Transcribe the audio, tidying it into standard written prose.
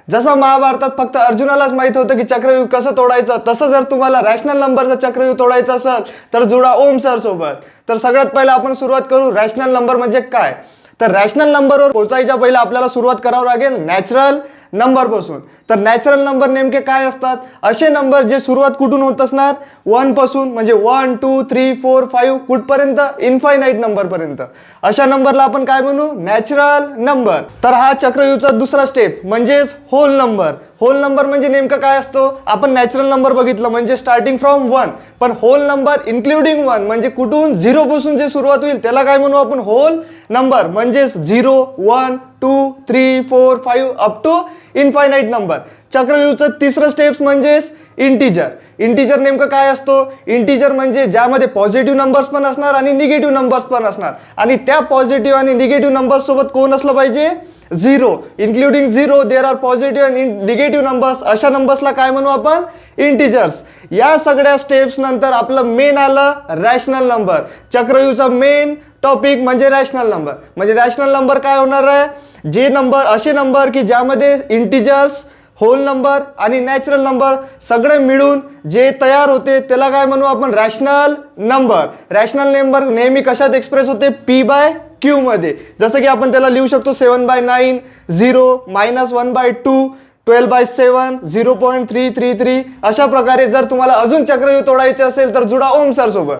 जसं महाभारतात फक्त अर्जुनालाच माहित होतं की चक्रव्यूह कसं तोडायचं, तसं जर तुम्हाला रॅशनल नंबरचा चक्रव्यूह तोडायचा असेल तर जुडा ओम सर सोबत. तर सगळ्यात पहिला आपण सुरुवात करू रॅशनल नंबर म्हणजे काय. तर रॅशनल नंबरवर पोहोचायच्या पहिला आपल्याला सुरुवात करावं लागेल नॅचरल नंबर पासून. तर नॅचरल नंबर नेमके काय असतात, असे नंबर जे सुरुवात कुठून होत असणार 1 पासून, म्हणजे 1 2 3 4 5 कुठपर्यंत इनफायनाईट नंबर पर्यंत. अशा नंबरला आपण काय म्हणू, नॅचरल नंबर. तर हा चक्रव्यूहचा दुसरा स्टेप म्हणजेच होल नंबर. होल नंबर म्हणजे नेमकं काय असतो, आपण नॅचरल नंबर बघितलं म्हणजे स्टार्टिंग फ्रॉम 1, पण होल नंबर इन्क्लुडिंग 1 म्हणजे कुठून 0 पासून जे सुरुवात होईल त्याला काय म्हणू आपण होल नंबर. म्हणजेच 0 1 2 3 4 5 अप टू इनफायनाईट नंबर. चक्रव्यूहचं तिसरं स्टेप्स म्हणजेच इंटीजर. इंटीजर नेमकं काय असतो, इंटीजर म्हणजे ज्यामध्ये पॉझिटिव्ह नंबर्स पण असणार आणि निगेटिव्ह नंबर्स पण असणार, आणि त्या पॉझिटिव्ह आणि निगेटिव्ह नंबर्स सोबत कोण असलं पाहिजे, 0. Including 0 there are positive and negative numbers. अशा नंबर्सला काय म्हणू आपण, इंटीजर्स. या सगळ्या स्टेप्स नंतर आपलं मेन आलं रॅशनल नंबर. चक्रव्यूहचा मेन टॉपिक म्हणजे रॅशनल नंबर. म्हणजे रॅशनल नंबर काय होणार आहे, जे नंबर असे नंबर की ज्यामध्ये इंटीजर्स, होल नंबर आणि नॅचरल नंबर सगळे मिळून जे तयार होते त्याला काय म्हणू आपण, रॅशनल नंबर. रॅशनल नंबर नेहमी कशात एक्सप्रेस होते, p/q मध्ये. जसं की आपण त्याला लिहू शकतो 7/9, 0 -1/2, 12/7, 0.333. अशा प्रकारे जर तुम्हाला अजून चक्रव्यूह तोडायचे असेल तर जुडा ओम सर सोबत.